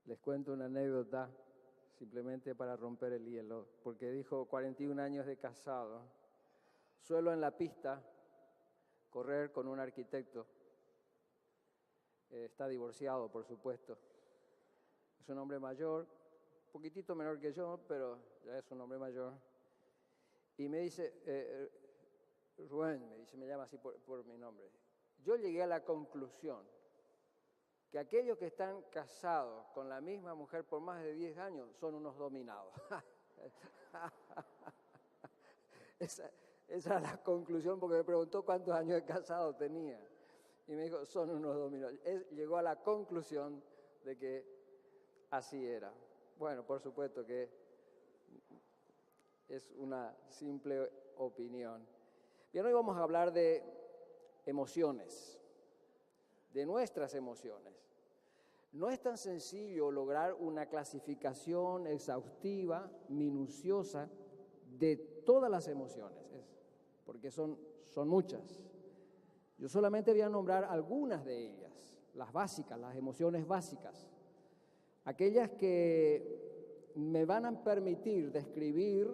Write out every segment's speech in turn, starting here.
Les cuento una anécdota simplemente para romper el hielo, porque dijo 41 años de casado, suelo en la pista correr con un arquitecto, está divorciado por supuesto, es un hombre mayor, un poquitito menor que yo, pero ya es un hombre mayor, y me dice, Rubén, me llama así por mi nombre, yo llegué a la conclusión que aquellos que están casados con la misma mujer por más de 10 años son unos dominados. Esa es la conclusión, porque me preguntó cuántos años de casado tenía. Y me dijo, son unos dominados. Él llegó a la conclusión de que así era. Bueno, por supuesto que es una simple opinión. Bien, hoy vamos a hablar de emociones, de nuestras emociones. No es tan sencillo lograr una clasificación exhaustiva, minuciosa, de todas las emociones, porque son muchas. Yo solamente voy a nombrar algunas de ellas, las básicas, las emociones básicas, aquellas que me van a permitir describir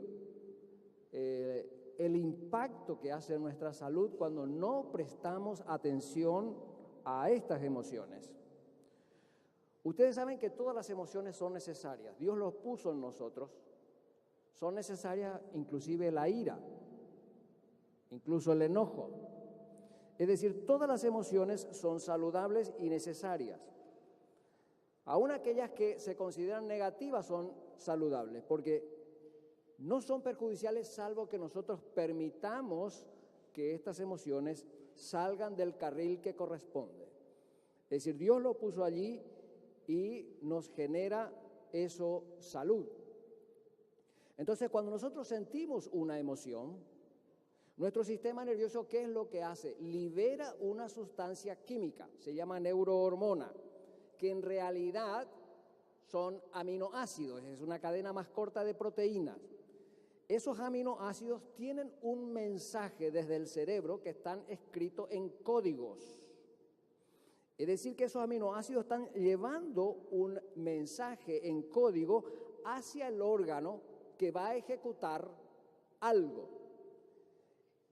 el impacto que hace en nuestra salud cuando no prestamos atención a estas emociones. Ustedes saben que todas las emociones son necesarias, Dios los puso en nosotros, son necesarias inclusive la ira, incluso el enojo. Es decir, todas las emociones son saludables y necesarias. Aún aquellas que se consideran negativas son saludables, porque no son perjudiciales salvo que nosotros permitamos que estas emociones salgan del carril que corresponde. Es decir, Dios lo puso allí y nos genera eso salud. Entonces, cuando nosotros sentimos una emoción, nuestro sistema nervioso, ¿qué es lo que hace? Libera una sustancia química, se llama neurohormona, que en realidad son aminoácidos, es una cadena más corta de proteínas. Esos aminoácidos tienen un mensaje desde el cerebro que están escritos en códigos. Es decir, que esos aminoácidos están llevando un mensaje en código hacia el órgano que va a ejecutar algo.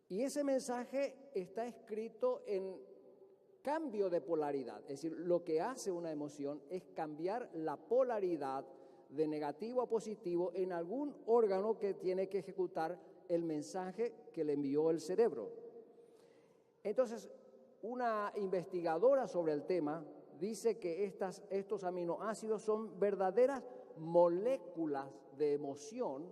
Y ese mensaje está escrito en cambio de polaridad. Es decir, lo que hace una emoción es cambiar la polaridad de negativo a positivo en algún órgano que tiene que ejecutar el mensaje que le envió el cerebro. Entonces, una investigadora sobre el tema dice que estos aminoácidos son verdaderas moléculas de emoción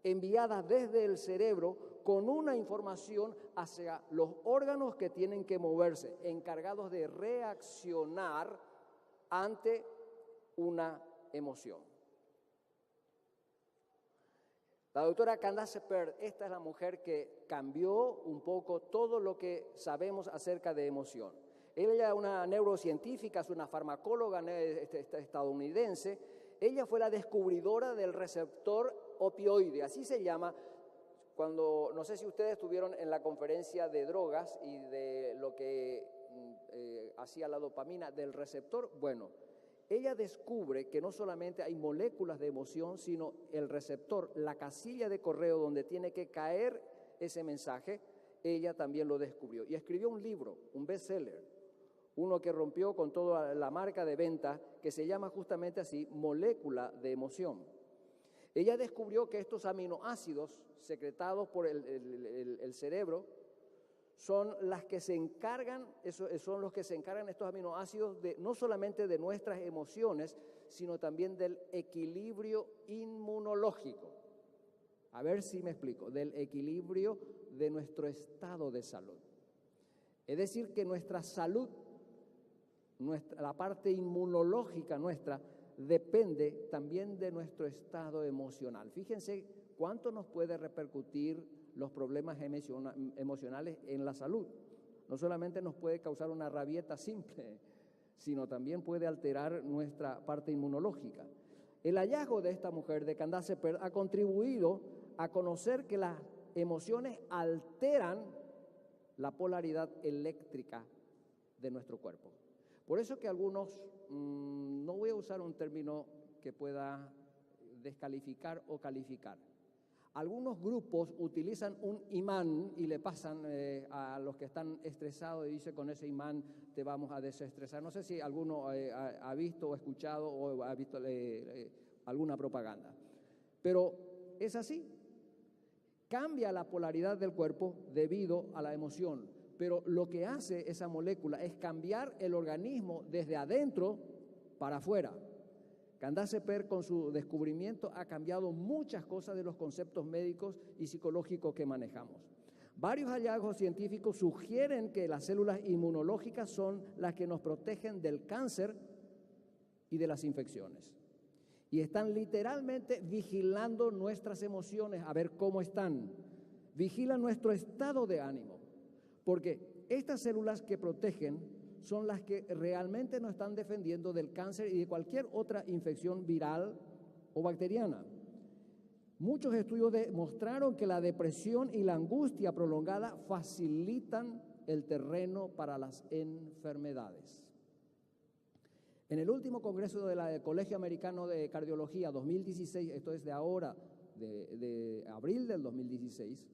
enviadas desde el cerebro con una información hacia los órganos que tienen que moverse, encargados de reaccionar ante una emoción. La doctora Candace Pert, esta es la mujer que cambió un poco todo lo que sabemos acerca de emoción. Ella es una neurocientífica, es una farmacóloga estadounidense. Ella fue la descubridora del receptor opioide, así se llama. Cuando, no sé si ustedes estuvieron en la conferencia de drogas y de lo que hacía la dopamina del receptor, bueno, ella descubre que no solamente hay moléculas de emoción, sino el receptor, la casilla de correo donde tiene que caer ese mensaje, ella también lo descubrió. Y escribió un libro, un bestseller, uno que rompió con toda la marca de venta, que se llama justamente así, Molécula de Emoción. Ella descubrió que estos aminoácidos secretados por el cerebro son las que se encargan, son los que se encargan estos aminoácidos de no solamente de nuestras emociones, sino también del equilibrio inmunológico. A ver si me explico, del equilibrio de nuestro estado de salud. Es decir, que nuestra salud, la parte inmunológica nuestra, depende también de nuestro estado emocional. Fíjense cuánto nos puede repercutir los problemas emocionales en la salud. No solamente nos puede causar una rabieta simple, sino también puede alterar nuestra parte inmunológica. El hallazgo de esta mujer, de Candace Pert, ha contribuido a conocer que las emociones alteran la polaridad eléctrica de nuestro cuerpo. Por eso que algunos no voy a usar un término que pueda descalificar o calificar. Algunos grupos utilizan un imán y le pasan a los que están estresados y dice, con ese imán te vamos a desestresar. No sé si alguno ha visto o escuchado o ha visto alguna propaganda. Pero es así. Cambia la polaridad del cuerpo debido a la emoción. Pero lo que hace esa molécula es cambiar el organismo desde adentro para afuera. Candace Pert, con su descubrimiento, ha cambiado muchas cosas de los conceptos médicos y psicológicos que manejamos. Varios hallazgos científicos sugieren que las células inmunológicas son las que nos protegen del cáncer y de las infecciones. Y están literalmente vigilando nuestras emociones, a ver cómo están. Vigilan nuestro estado de ánimo, porque estas células que protegen son las que realmente nos están defendiendo del cáncer y de cualquier otra infección viral o bacteriana. Muchos estudios demostraron que la depresión y la angustia prolongada facilitan el terreno para las enfermedades. En el último congreso del Colegio Americano de Cardiología 2016, esto es de ahora, de abril del 2016,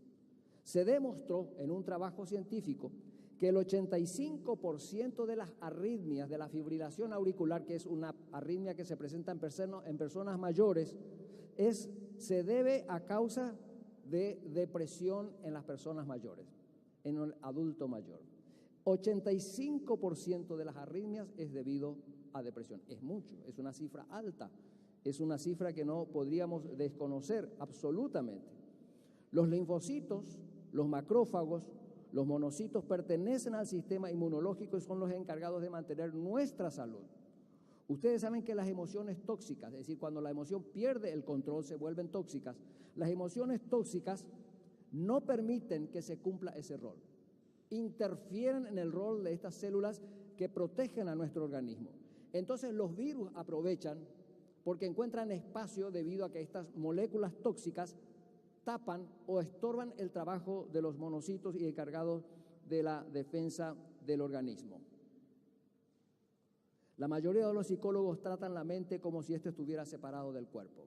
se demostró en un trabajo científico que el 85% de las arritmias, de la fibrilación auricular, que es una arritmia que se presenta en personas mayores, se debe a causa de depresión en las personas mayores, en el adulto mayor. 85% de las arritmias es debido a depresión. Es mucho, es una cifra alta, es una cifra que no podríamos desconocer absolutamente. Los linfocitos, los macrófagos, los monocitos pertenecen al sistema inmunológico y son los encargados de mantener nuestra salud. Ustedes saben que las emociones tóxicas, es decir, cuando la emoción pierde el control, se vuelven tóxicas. Las emociones tóxicas no permiten que se cumpla ese rol. Interfieren en el rol de estas células que protegen a nuestro organismo. Entonces los virus aprovechan porque encuentran espacio debido a que estas moléculas tóxicas tapan o estorban el trabajo de los monocitos y encargados de la defensa del organismo. La mayoría de los psicólogos tratan la mente como si éste estuviera separado del cuerpo.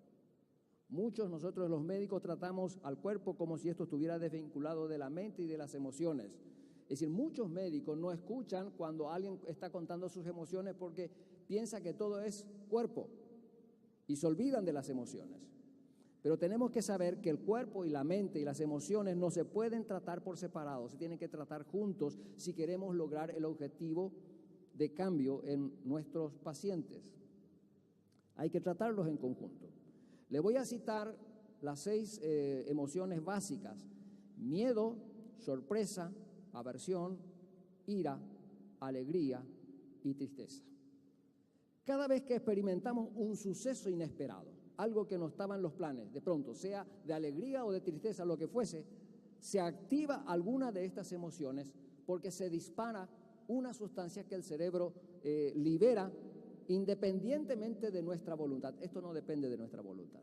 Muchos nosotros los médicos tratamos al cuerpo como si esto estuviera desvinculado de la mente y de las emociones. Es decir, muchos médicos no escuchan cuando alguien está contando sus emociones porque piensa que todo es cuerpo y se olvidan de las emociones. Pero tenemos que saber que el cuerpo y la mente y las emociones no se pueden tratar por separado, se tienen que tratar juntos si queremos lograr el objetivo de cambio en nuestros pacientes. Hay que tratarlos en conjunto. Le voy a citar las 6 emociones básicas: miedo, sorpresa, aversión, ira, alegría y tristeza. Cada vez que experimentamos un suceso inesperado, algo que no estaba en los planes, de pronto, sea de alegría o de tristeza, lo que fuese, se activa alguna de estas emociones porque se dispara una sustancia que el cerebro libera independientemente de nuestra voluntad. Esto no depende de nuestra voluntad.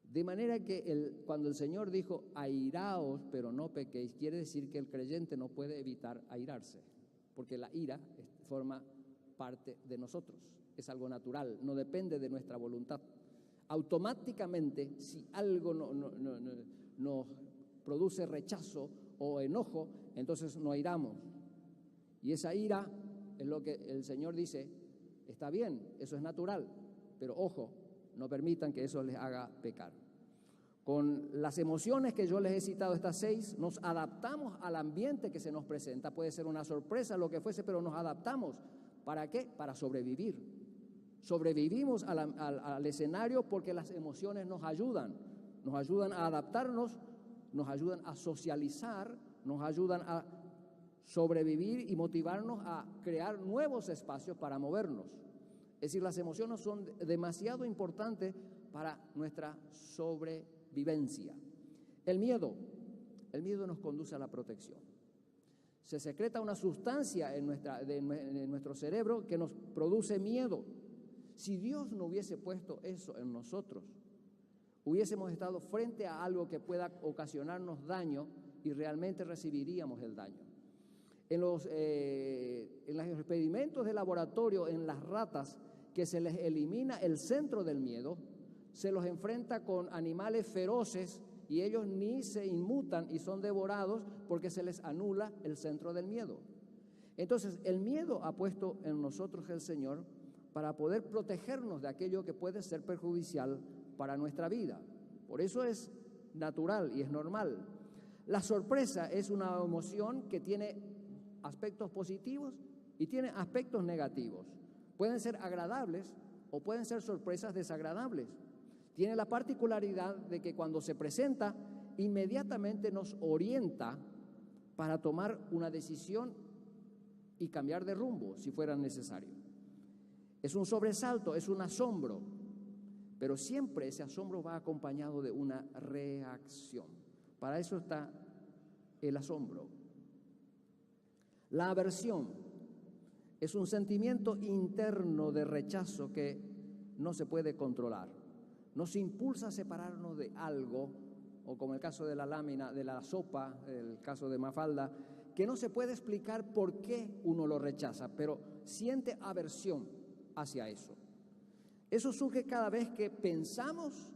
De manera que cuando el Señor dijo, airaos, pero no pequéis, quiere decir que el creyente no puede evitar airarse, porque la ira forma parte de nosotros, es algo natural, no depende de nuestra voluntad. Automáticamente, si algo nos produce rechazo o enojo, entonces nos airamos. Y esa ira es lo que el Señor dice, está bien, eso es natural, pero ojo, no permitan que eso les haga pecar. Con las emociones que yo les he citado, estas 6, nos adaptamos al ambiente que se nos presenta. Puede ser una sorpresa, lo que fuese, pero nos adaptamos. ¿Para qué? Para sobrevivir. Sobrevivimos al escenario porque las emociones nos ayudan a adaptarnos, nos ayudan a socializar, nos ayudan a sobrevivir y motivarnos a crear nuevos espacios para movernos. Es decir, las emociones son demasiado importantes para nuestra sobrevivencia. El miedo nos conduce a la protección. Se secreta una sustancia en nuestro cerebro que nos produce miedo. Si Dios no hubiese puesto eso en nosotros, hubiésemos estado frente a algo que pueda ocasionarnos daño y realmente recibiríamos el daño. En los experimentos de laboratorio, en las ratas, que se les elimina el centro del miedo, se los enfrenta con animales feroces y ellos ni se inmutan y son devorados porque se les anula el centro del miedo. Entonces, el miedo ha puesto en nosotros el Señor para poder protegernos de aquello que puede ser perjudicial para nuestra vida. Por eso es natural y es normal. La sorpresa es una emoción que tiene aspectos positivos y tiene aspectos negativos. Pueden ser agradables o pueden ser sorpresas desagradables. Tiene la particularidad de que cuando se presenta, inmediatamente nos orienta para tomar una decisión y cambiar de rumbo si fuera necesario. Es un sobresalto, es un asombro, pero siempre ese asombro va acompañado de una reacción. Para eso está el asombro. La aversión es un sentimiento interno de rechazo que no se puede controlar. Nos impulsa a separarnos de algo, o como el caso de la lámina, de la sopa, el caso de Mafalda, que no se puede explicar por qué uno lo rechaza, pero siente aversión hacia eso. Eso surge cada vez que pensamos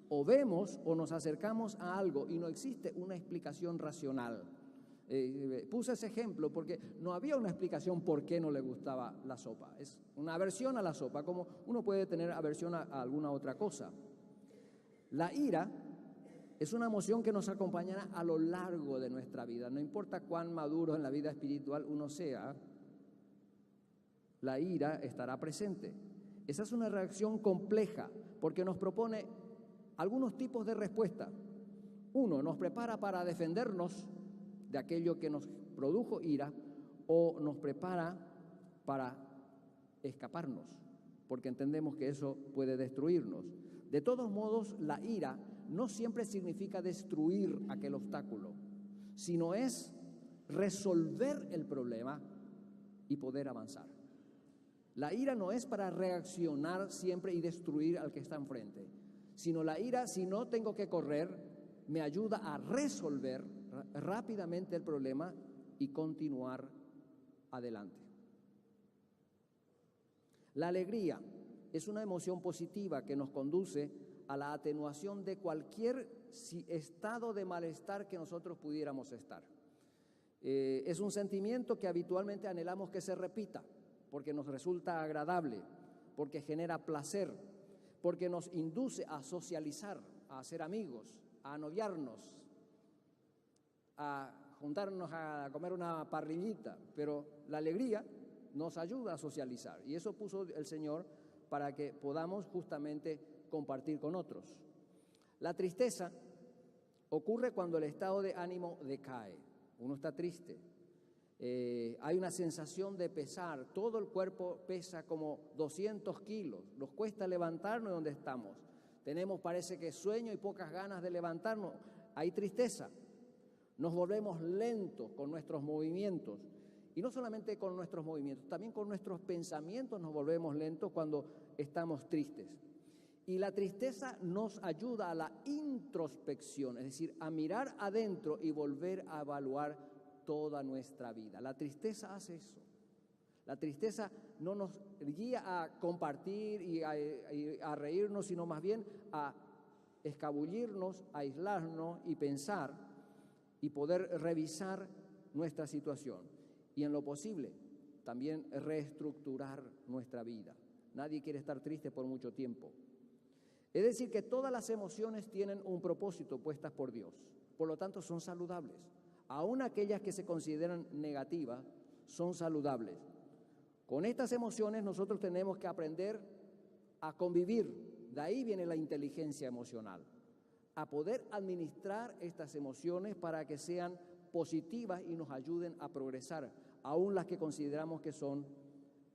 o vemos o nos acercamos a algo y no existe una explicación racional. Puse ese ejemplo porque no había una explicación por qué no le gustaba la sopa. Es una aversión a la sopa, como uno puede tener aversión a alguna otra cosa. La ira es una emoción que nos acompañará a lo largo de nuestra vida. No importa cuán maduro en la vida espiritual uno sea, la ira estará presente. Esa es una reacción compleja porque nos propone algunos tipos de respuesta. Uno, nos prepara para defendernos de aquello que nos produjo ira, o nos prepara para escaparnos, porque entendemos que eso puede destruirnos. De todos modos, la ira no siempre significa destruir aquel obstáculo, sino es resolver el problema y poder avanzar. La ira no es para reaccionar siempre y destruir al que está enfrente, sino la ira, si no tengo que correr, me ayuda a resolver rápidamente el problema y continuar adelante. La alegría es una emoción positiva que nos conduce a la atenuación de cualquier estado de malestar que nosotros pudiéramos estar. Es un sentimiento que habitualmente anhelamos que se repita, porque nos resulta agradable, porque genera placer, porque nos induce a socializar, a hacer amigos, a noviarnos, a juntarnos a comer una parrillita, pero la alegría nos ayuda a socializar y eso puso el Señor para que podamos justamente compartir con otros. La tristeza ocurre cuando el estado de ánimo decae, uno está triste, hay una sensación de pesar, todo el cuerpo pesa como 200 kilos, nos cuesta levantarnos de donde estamos, tenemos parece que sueño y pocas ganas de levantarnos, hay tristeza. Nos volvemos lentos con nuestros movimientos, y no solamente con nuestros movimientos, también con nuestros pensamientos nos volvemos lentos cuando estamos tristes. Y la tristeza nos ayuda a la introspección, es decir, a mirar adentro y volver a evaluar toda nuestra vida. La tristeza hace eso. La tristeza no nos guía a compartir y a reírnos, sino más bien a escabullirnos, a aislarnos y pensar y poder revisar nuestra situación y en lo posible también reestructurar nuestra vida. Nadie quiere estar triste por mucho tiempo. Es decir, que todas las emociones tienen un propósito puestas por Dios, por lo tanto son saludables. Aún aquellas que se consideran negativas son saludables. Con estas emociones nosotros tenemos que aprender a convivir, de ahí viene la inteligencia emocional, a poder administrar estas emociones para que sean positivas y nos ayuden a progresar, aún las que consideramos que son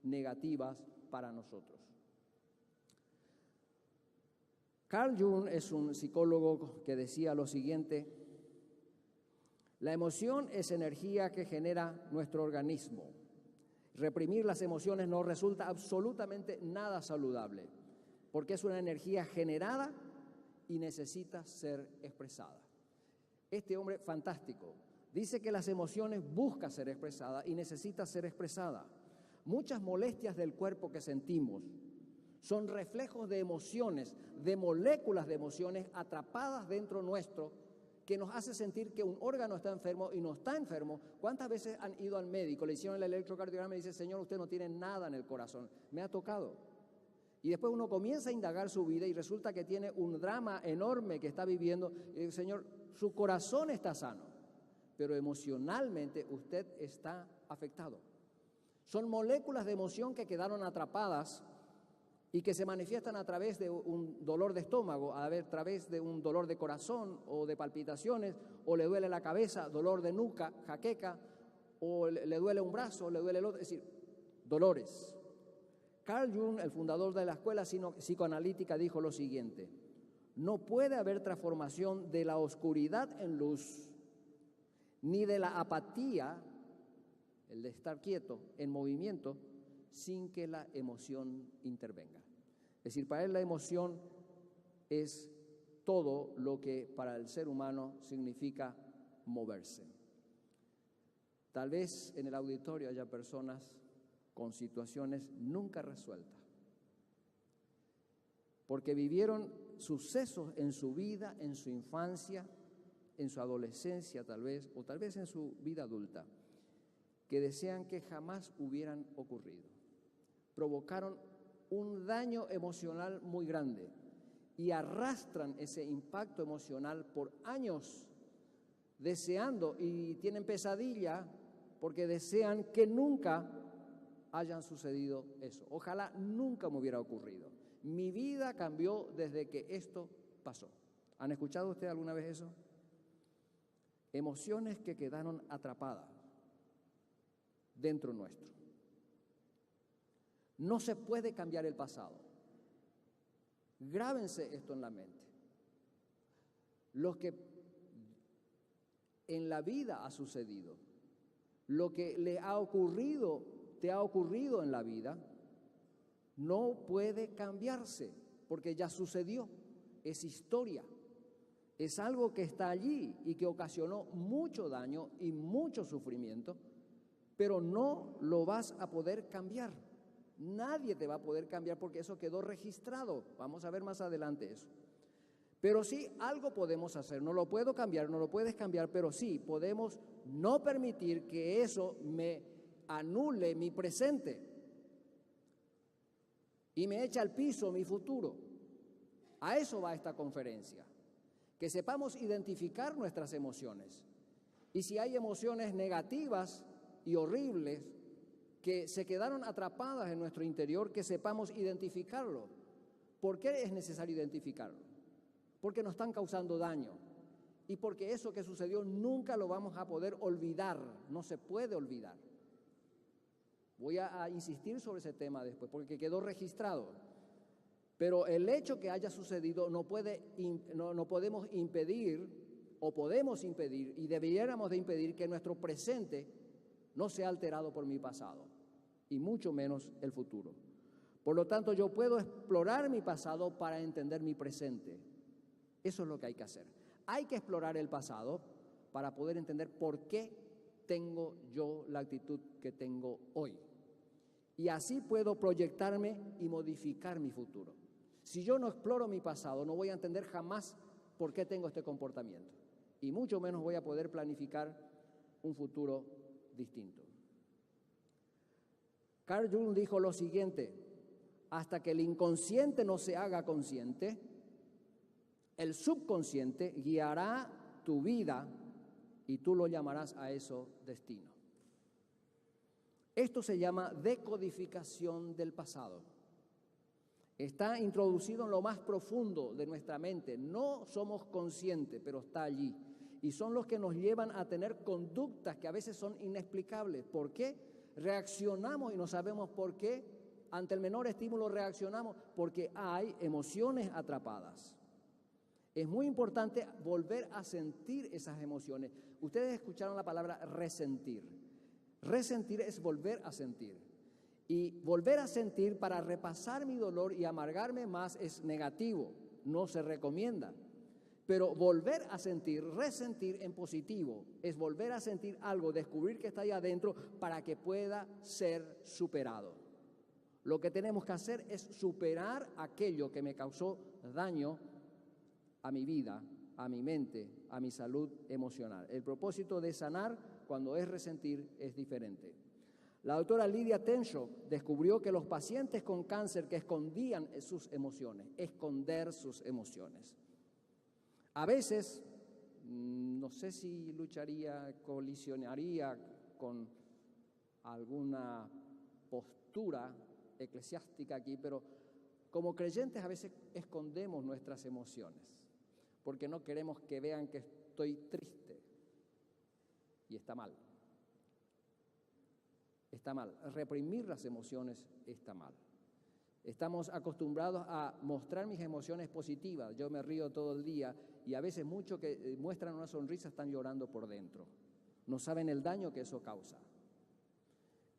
negativas para nosotros. Carl Jung es un psicólogo que decía lo siguiente: la emoción es energía que genera nuestro organismo. Reprimir las emociones no resulta absolutamente nada saludable, porque es una energía generada y necesita ser expresada. Este hombre fantástico dice que las emociones buscan ser expresadas y necesitan ser expresadas. Muchas molestias del cuerpo que sentimos Son reflejos de emociones, de moléculas de emociones atrapadas dentro nuestro, que nos hace sentir que un órgano está enfermo y no está enfermo. ¿Cuántas veces han ido al médico, le hicieron el electrocardiograma y dice, Señor, usted no tiene nada en el corazón? Me ha tocado. Y después uno comienza a indagar su vida y resulta que tiene un drama enorme que está viviendo. Y Señor, su corazón está sano, pero emocionalmente usted está afectado. Son moléculas de emoción que quedaron atrapadas y que se manifiestan a través de un dolor de estómago, a través de un dolor de corazón o de palpitaciones, o le duele la cabeza, dolor de nuca, jaqueca, o le duele un brazo, le duele el otro, es decir, dolores. Carl Jung, el fundador de la escuela psicoanalítica, dijo lo siguiente: no puede haber transformación de la oscuridad en luz, ni de la apatía, el de estar quieto, en movimiento, sin que la emoción intervenga. Es decir, para él la emoción es todo lo que para el ser humano significa moverse. Tal vez en el auditorio haya personas con situaciones nunca resueltas, porque vivieron sucesos en su vida, en su infancia, en su adolescencia tal vez, o tal vez en su vida adulta, que desean que jamás hubieran ocurrido. Provocaron un daño emocional muy grande y arrastran ese impacto emocional por años, deseando, y tienen pesadilla porque desean que nunca hayan sucedido eso. Ojalá nunca me hubiera ocurrido. Mi vida cambió desde que esto pasó. ¿Han escuchado ustedes alguna vez eso? Emociones que quedaron atrapadas dentro nuestro. No se puede cambiar el pasado. Grábense esto en la mente. Lo que en la vida ha sucedido, lo que le ha ocurrido, te ha ocurrido en la vida, no puede cambiarse, porque ya sucedió, es historia, es algo que está allí y que ocasionó mucho daño y mucho sufrimiento, pero no lo vas a poder cambiar. Nadie te va a poder cambiar porque eso quedó registrado. Vamos a ver más adelante eso. Pero sí, algo podemos hacer. No lo puedo cambiar, no lo puedes cambiar, pero sí podemos no permitir que eso me anule mi presente y me eche al piso mi futuro. A eso va esta conferencia. Que sepamos identificar nuestras emociones. Y si hay emociones negativas y horribles que se quedaron atrapadas en nuestro interior, que sepamos identificarlo. ¿Por qué es necesario identificarlo? Porque nos están causando daño y porque eso que sucedió nunca lo vamos a poder olvidar, no se puede olvidar. Voy a insistir sobre ese tema después porque quedó registrado, pero el hecho que haya sucedido no podemos impedir, o podemos impedir y deberíamos de impedir que nuestro presente no sea alterado por mi pasado, y mucho menos el futuro. Por lo tanto, yo puedo explorar mi pasado para entender mi presente. Eso es lo que hay que hacer. Hay que explorar el pasado para poder entender por qué tengo yo la actitud que tengo hoy. Y así puedo proyectarme y modificar mi futuro. Si yo no exploro mi pasado, no voy a entender jamás por qué tengo este comportamiento. Y mucho menos voy a poder planificar un futuro distinto. Carl Jung dijo lo siguiente: hasta que el inconsciente no se haga consciente, el subconsciente guiará tu vida y tú lo llamarás a eso destino. Esto se llama decodificación del pasado. Está introducido en lo más profundo de nuestra mente. No somos conscientes, pero está allí. Y son los que nos llevan a tener conductas que a veces son inexplicables. ¿Por qué? Reaccionamos y no sabemos por qué. Ante el menor estímulo reaccionamos porque hay emociones atrapadas. Es muy importante volver a sentir esas emociones. Ustedes escucharon la palabra resentir. Resentir es volver a sentir. Y volver a sentir para repasar mi dolor y amargarme más es negativo, no se recomienda. Pero volver a sentir, resentir en positivo, es volver a sentir algo, descubrir que está ahí adentro para que pueda ser superado. Lo que tenemos que hacer es superar aquello que me causó daño a mi vida, a mi mente, a mi salud emocional. El propósito de sanar cuando es resentir es diferente. La doctora Lydia Tenshaw descubrió que los pacientes con cáncer que escondían sus emociones, esconder sus emociones. A veces, no sé si colisionaría con alguna postura eclesiástica aquí, pero como creyentes a veces escondemos nuestras emociones porque no queremos que vean que estoy triste. Y está mal. Está mal. Reprimir las emociones está mal. Estamos acostumbrados a mostrar mis emociones positivas. Yo me río todo el día y a veces muchos que muestran una sonrisa están llorando por dentro. No saben el daño que eso causa.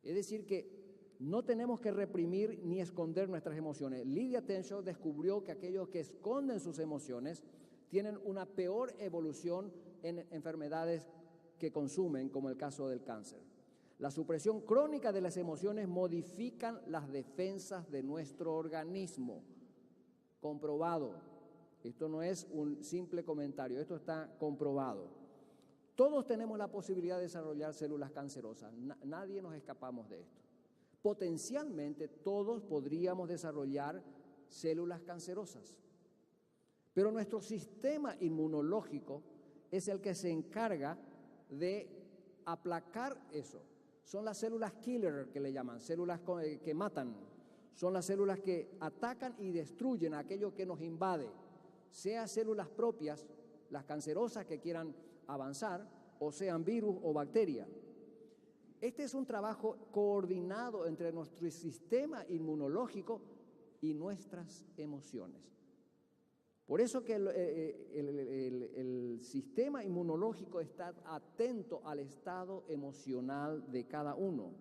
Es decir que no tenemos que reprimir ni esconder nuestras emociones. Lydia Tenshaw descubrió que aquellos que esconden sus emociones tienen una peor evolución en enfermedades que consumen, como el caso del cáncer. La supresión crónica de las emociones modifican las defensas de nuestro organismo. Comprobado. Esto no es un simple comentario, esto está comprobado. Todos tenemos la posibilidad de desarrollar células cancerosas. Nadie nos escapamos de esto. Potencialmente todos podríamos desarrollar células cancerosas. Pero nuestro sistema inmunológico es el que se encarga de aplacar eso. Son las células killer que le llaman, células que matan. Son las células que atacan y destruyen aquello que nos invade, sea células propias, las cancerosas que quieran avanzar, o sean virus o bacterias. Este es un trabajo coordinado entre nuestro sistema inmunológico y nuestras emociones. Por eso que el sistema inmunológico está atento al estado emocional de cada uno.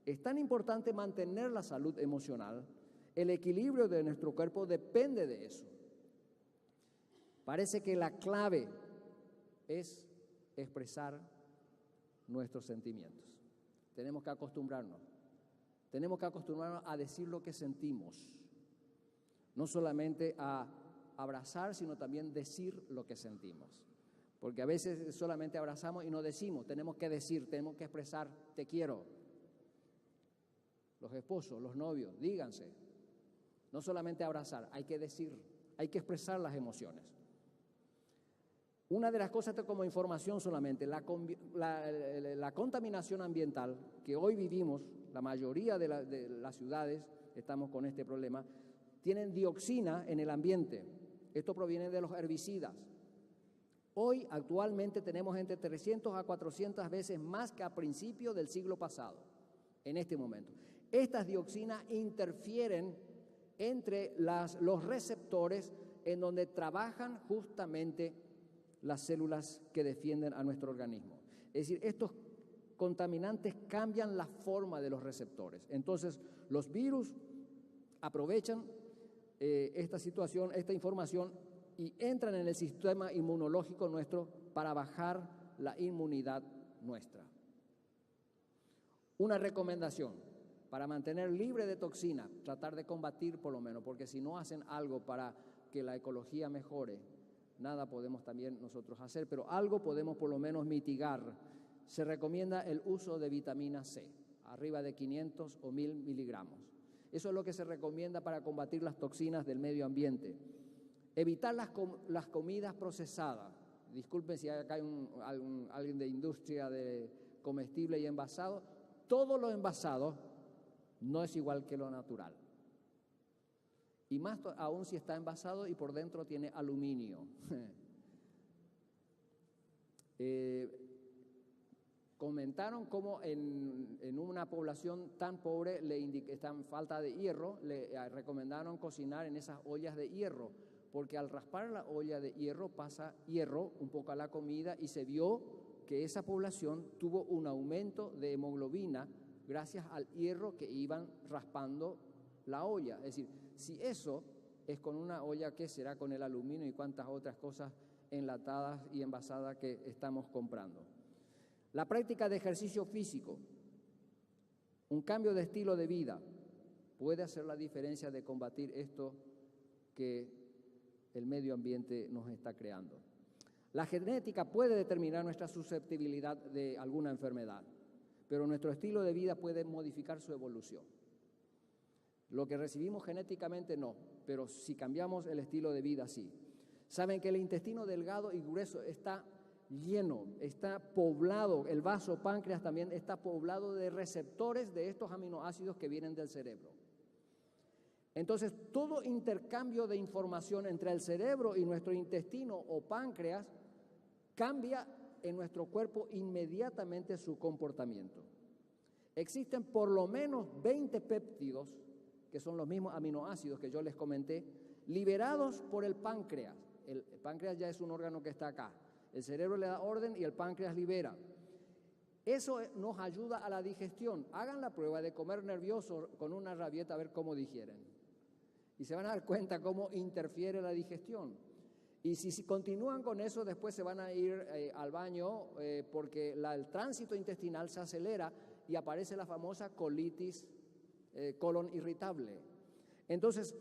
Es tan importante mantener la salud emocional. El equilibrio de nuestro cuerpo depende de eso. Parece que la clave es expresar nuestros sentimientos. Tenemos que acostumbrarnos a decir lo que sentimos, no solamente a abrazar, sino también decir lo que sentimos. Porque a veces solamente abrazamos y no decimos, tenemos que decir, tenemos que expresar, te quiero. Los esposos, los novios, díganse. No solamente abrazar, hay que decir, hay que expresar las emociones. Una de las cosas como información solamente, la contaminación ambiental que hoy vivimos, la mayoría de las ciudades estamos con este problema, tienen dioxina en el ambiente. Esto proviene de los herbicidas. Hoy, actualmente, tenemos entre 300 a 400 veces más que a principios del siglo pasado, en este momento. Estas dioxinas interfieren entre los receptores en donde trabajan justamente las células que defienden a nuestro organismo. Es decir, estos contaminantes cambian la forma de los receptores. Entonces, los virus aprovechan esta situación, esta información, y entran en el sistema inmunológico nuestro para bajar la inmunidad nuestra. Una recomendación para mantener libre de toxina, tratar de combatir por lo menos, porque si no hacen algo para que la ecología mejore, nada podemos también nosotros hacer, pero algo podemos por lo menos mitigar. Se recomienda el uso de vitamina C, arriba de 500 o 1000 miligramos. Eso es lo que se recomienda para combatir las toxinas del medio ambiente. Evitar las comidas procesadas. Disculpen si acá hay alguien de industria de comestible y envasado. Todo lo envasado no es igual que lo natural. Y más aún si está envasado y por dentro tiene aluminio. Comentaron cómo en una población tan pobre está en falta de hierro, le recomendaron cocinar en esas ollas de hierro, porque al raspar la olla de hierro pasa hierro un poco a la comida y se vio que esa población tuvo un aumento de hemoglobina gracias al hierro que iban raspando la olla. Es decir, si eso es con una olla, ¿qué será con el aluminio y cuántas otras cosas enlatadas y envasadas que estamos comprando? La práctica de ejercicio físico, un cambio de estilo de vida, puede hacer la diferencia de combatir esto que el medio ambiente nos está creando. La genética puede determinar nuestra susceptibilidad de alguna enfermedad, pero nuestro estilo de vida puede modificar su evolución. Lo que recibimos genéticamente no, pero si cambiamos el estilo de vida, sí. Saben que el intestino delgado y grueso está lleno, está poblado, el vaso páncreas también está poblado de receptores de estos aminoácidos que vienen del cerebro. Entonces, todo intercambio de información entre el cerebro y nuestro intestino o páncreas cambia en nuestro cuerpo inmediatamente su comportamiento. Existen por lo menos 20 péptidos, que son los mismos aminoácidos que yo les comenté, liberados por el páncreas. El páncreas ya es un órgano que está acá. El cerebro le da orden y el páncreas libera. Eso nos ayuda a la digestión. Hagan la prueba de comer nervioso con una rabieta a ver cómo digieren. Y se van a dar cuenta cómo interfiere la digestión. Y si continúan con eso, después se van a ir al baño porque el tránsito intestinal se acelera y aparece la famosa colitis, colon irritable. Entonces,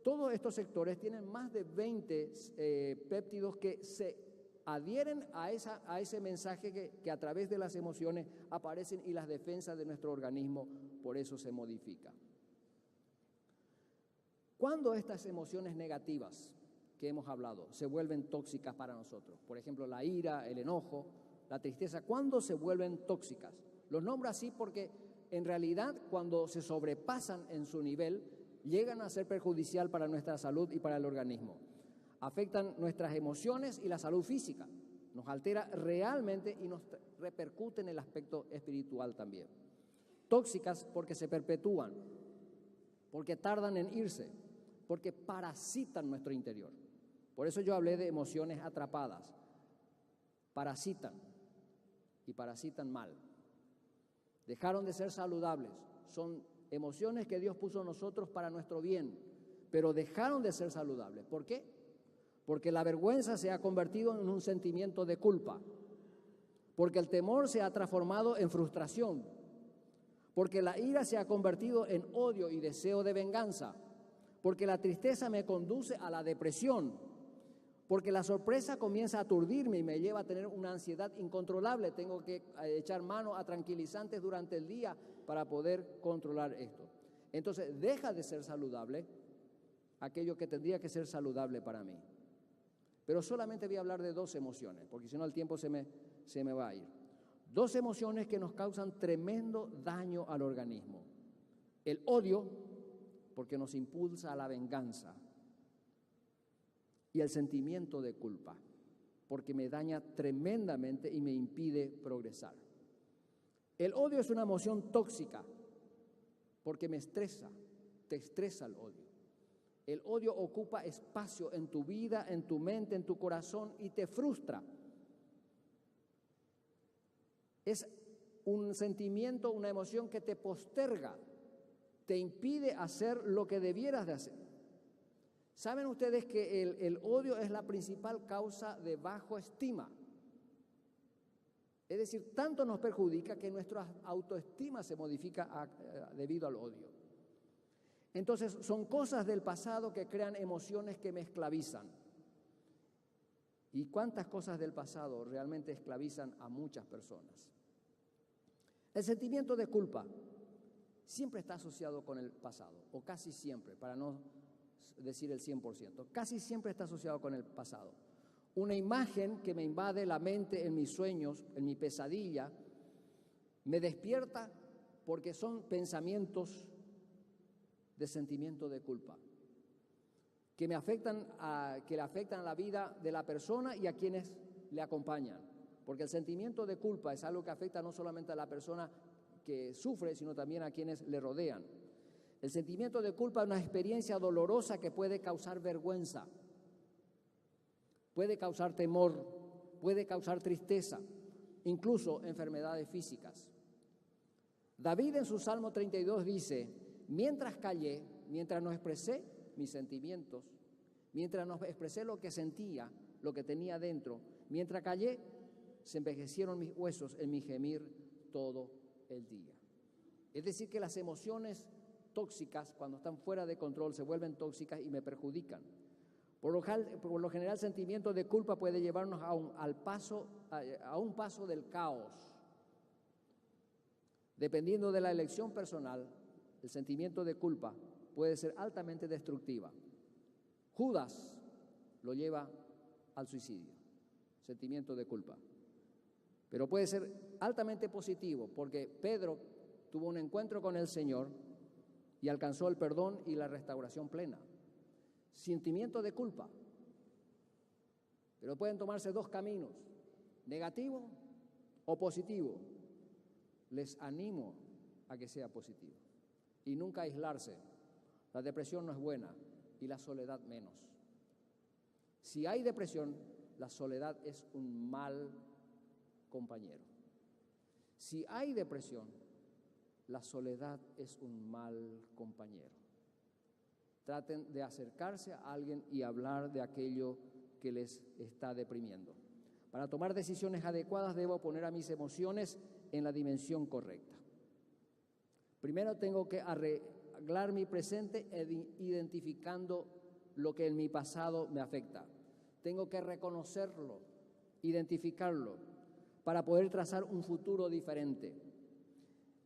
todos estos sectores tienen más de 20 péptidos que se adhieren a ese mensaje que a través de las emociones aparecen y las defensas de nuestro organismo por eso se modifican. Cuando estas emociones negativas que hemos hablado se vuelven tóxicas para nosotros, por ejemplo la ira, el enojo, la tristeza, ¿cuándo se vuelven tóxicas? Los nombro así porque en realidad cuando se sobrepasan en su nivel llegan a ser perjudicial para nuestra salud y para el organismo. Afectan nuestras emociones y la salud física, nos altera realmente y nos repercute en el aspecto espiritual también. Tóxicas porque se perpetúan, porque tardan en irse, porque parasitan nuestro interior. Por eso yo hablé de emociones atrapadas. Parasitan y parasitan mal. Dejaron de ser saludables. Son emociones que Dios puso en nosotros para nuestro bien, pero dejaron de ser saludables. ¿Por qué? Porque la vergüenza se ha convertido en un sentimiento de culpa, porque el temor se ha transformado en frustración, porque la ira se ha convertido en odio y deseo de venganza, porque la tristeza me conduce a la depresión, porque la sorpresa comienza a aturdirme y me lleva a tener una ansiedad incontrolable. Tengo que echar mano a tranquilizantes durante el día para poder controlar esto. Entonces deja de ser saludable aquello que tendría que ser saludable para mí. Pero solamente voy a hablar de 2 emociones, porque si no el tiempo se me va a ir. 2 emociones que nos causan tremendo daño al organismo. El odio, porque nos impulsa a la venganza, y el sentimiento de culpa, porque me daña tremendamente y me impide progresar. El odio es una emoción tóxica, porque me estresa, te estresa el odio. El odio ocupa espacio en tu vida, en tu mente, en tu corazón y te frustra. Es un sentimiento, una emoción que te posterga, te impide hacer lo que debieras de hacer. ¿Saben ustedes que el odio es la principal causa de baja estima? Es decir, tanto nos perjudica que nuestra autoestima se modifica debido al odio. Entonces, son cosas del pasado que crean emociones que me esclavizan. ¿Y cuántas cosas del pasado realmente esclavizan a muchas personas? El sentimiento de culpa siempre está asociado con el pasado, o casi siempre, para no decir el 100%, casi siempre está asociado con el pasado. Una imagen que me invade la mente en mis sueños, en mi pesadilla, me despierta porque son pensamientos de sentimiento de culpa, que le afectan a la vida de la persona y a quienes le acompañan, porque el sentimiento de culpa es algo que afecta no solamente a la persona que sufre, sino también a quienes le rodean. El sentimiento de culpa es una experiencia dolorosa que puede causar vergüenza, puede causar temor, puede causar tristeza, incluso enfermedades físicas. David en su Salmo 32 dice: mientras callé, mientras no expresé mis sentimientos, mientras no expresé lo que sentía, lo que tenía dentro, mientras callé, se envejecieron mis huesos en mi gemir todo el día. Es decir, que las emociones tóxicas, cuando están fuera de control, se vuelven tóxicas y me perjudican. Por lo general, el sentimiento de culpa puede llevarnos a un paso del caos. Dependiendo de la elección personal, el sentimiento de culpa puede ser altamente destructiva. Judas lo lleva al suicidio, sentimiento de culpa. Pero puede ser altamente positivo, porque Pedro tuvo un encuentro con el Señor y alcanzó el perdón y la restauración plena. Sentimiento de culpa. Pero pueden tomarse dos caminos, negativo o positivo. Les animo a que sea positivo y nunca aislarse. La depresión no es buena y la soledad menos. Si hay depresión, la soledad es un mal compañero. Si hay depresión, la soledad es un mal compañero. Traten de acercarse a alguien y hablar de aquello que les está deprimiendo. Para tomar decisiones adecuadas debo poner a mis emociones en la dimensión correcta. Primero tengo que arreglar mi presente identificando lo que en mi pasado me afecta. Tengo que reconocerlo, identificarlo, para poder trazar un futuro diferente.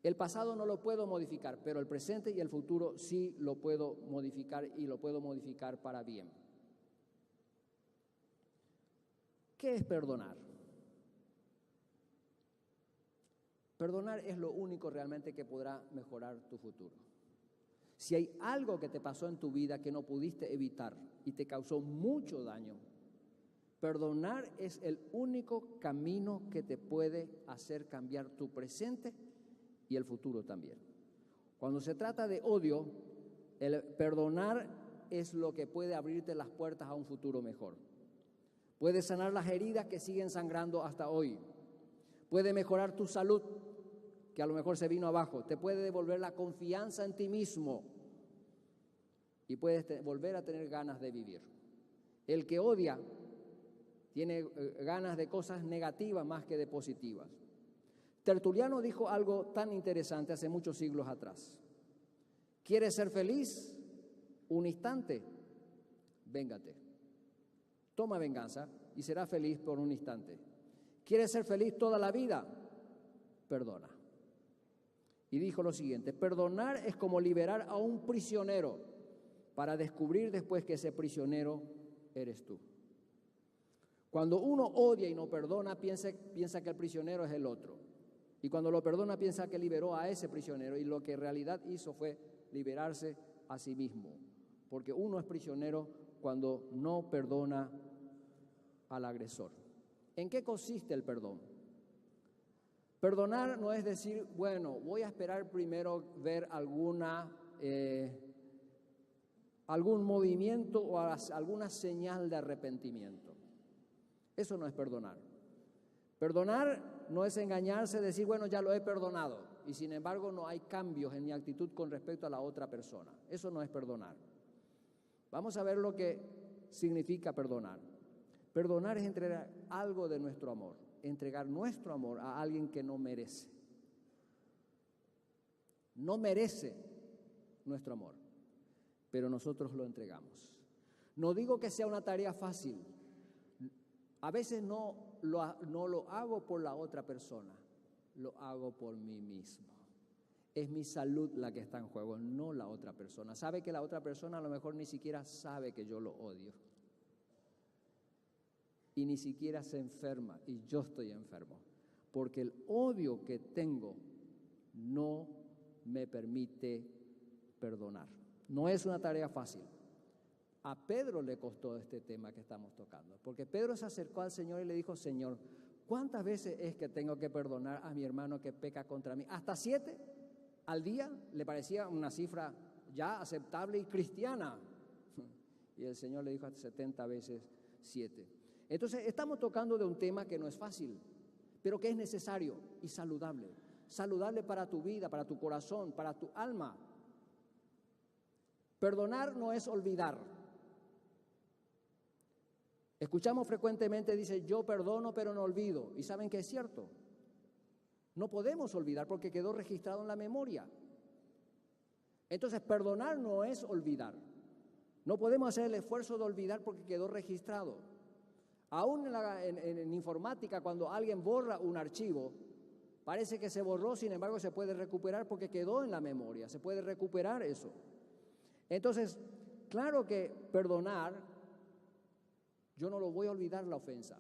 El pasado no lo puedo modificar, pero el presente y el futuro sí lo puedo modificar y lo puedo modificar para bien. ¿Qué es perdonar? Perdonar es lo único realmente que podrá mejorar tu futuro. Si hay algo que te pasó en tu vida que no pudiste evitar y te causó mucho daño, perdonar es el único camino que te puede hacer cambiar tu presente y el futuro también. Cuando se trata de odio, el perdonar es lo que puede abrirte las puertas a un futuro mejor. Puede sanar las heridas que siguen sangrando hasta hoy. Puede mejorar tu salud, que a lo mejor se vino abajo. Te puede devolver la confianza en ti mismo y puedes volver a tener ganas de vivir. El que odia tiene ganas de cosas negativas más que de positivas. Tertuliano dijo algo tan interesante hace muchos siglos atrás. ¿Quieres ser feliz? Un instante, véngate. Toma venganza y serás feliz por un instante. ¿Quieres ser feliz toda la vida? Perdona. Y dijo lo siguiente: perdonar es como liberar a un prisionero para descubrir después que ese prisionero eres tú. Cuando uno odia y no perdona, piensa que el prisionero es el otro. Y cuando lo perdona, piensa que liberó a ese prisionero, y lo que en realidad hizo fue liberarse a sí mismo. Porque uno es prisionero cuando no perdona al agresor. ¿En qué consiste el perdón? Perdonar no es decir, bueno, voy a esperar primero ver algún movimiento o alguna señal de arrepentimiento. Eso no es perdonar. Perdonar no es engañarse, decir, bueno, ya lo he perdonado, y sin embargo no hay cambios en mi actitud con respecto a la otra persona. Eso no es perdonar. Vamos a ver lo que significa perdonar. Perdonar es entregar algo de nuestro amor, entregar nuestro amor a alguien que no merece. No merece nuestro amor, pero nosotros lo entregamos. No digo que sea una tarea fácil. A veces no lo hago por la otra persona, lo hago por mí mismo. Es mi salud la que está en juego, no la otra persona. Sabe que la otra persona a lo mejor ni siquiera sabe que yo lo odio. Y ni siquiera se enferma, y yo estoy enfermo. Porque el odio que tengo no me permite perdonar. No es una tarea fácil. A Pedro le costó este tema que estamos tocando, porque Pedro se acercó al Señor y le dijo, Señor, ¿cuántas veces es que tengo que perdonar a mi hermano que peca contra mí? ¿Hasta 7 al día? Le parecía una cifra ya aceptable y cristiana. Y el Señor le dijo hasta 70 veces 7. Entonces estamos tocando de un tema que no es fácil, pero que es necesario y saludable. Saludable para tu vida, para tu corazón, para tu alma. Perdonar no es olvidar. Escuchamos frecuentemente, dice, yo perdono pero no olvido. Y saben que es cierto. No podemos olvidar porque quedó registrado en la memoria. Entonces, perdonar no es olvidar. No podemos hacer el esfuerzo de olvidar porque quedó registrado. Aún en informática, cuando alguien borra un archivo, parece que se borró, sin embargo se puede recuperar porque quedó en la memoria, se puede recuperar eso. Entonces, claro que perdonar, yo no lo voy a olvidar la ofensa,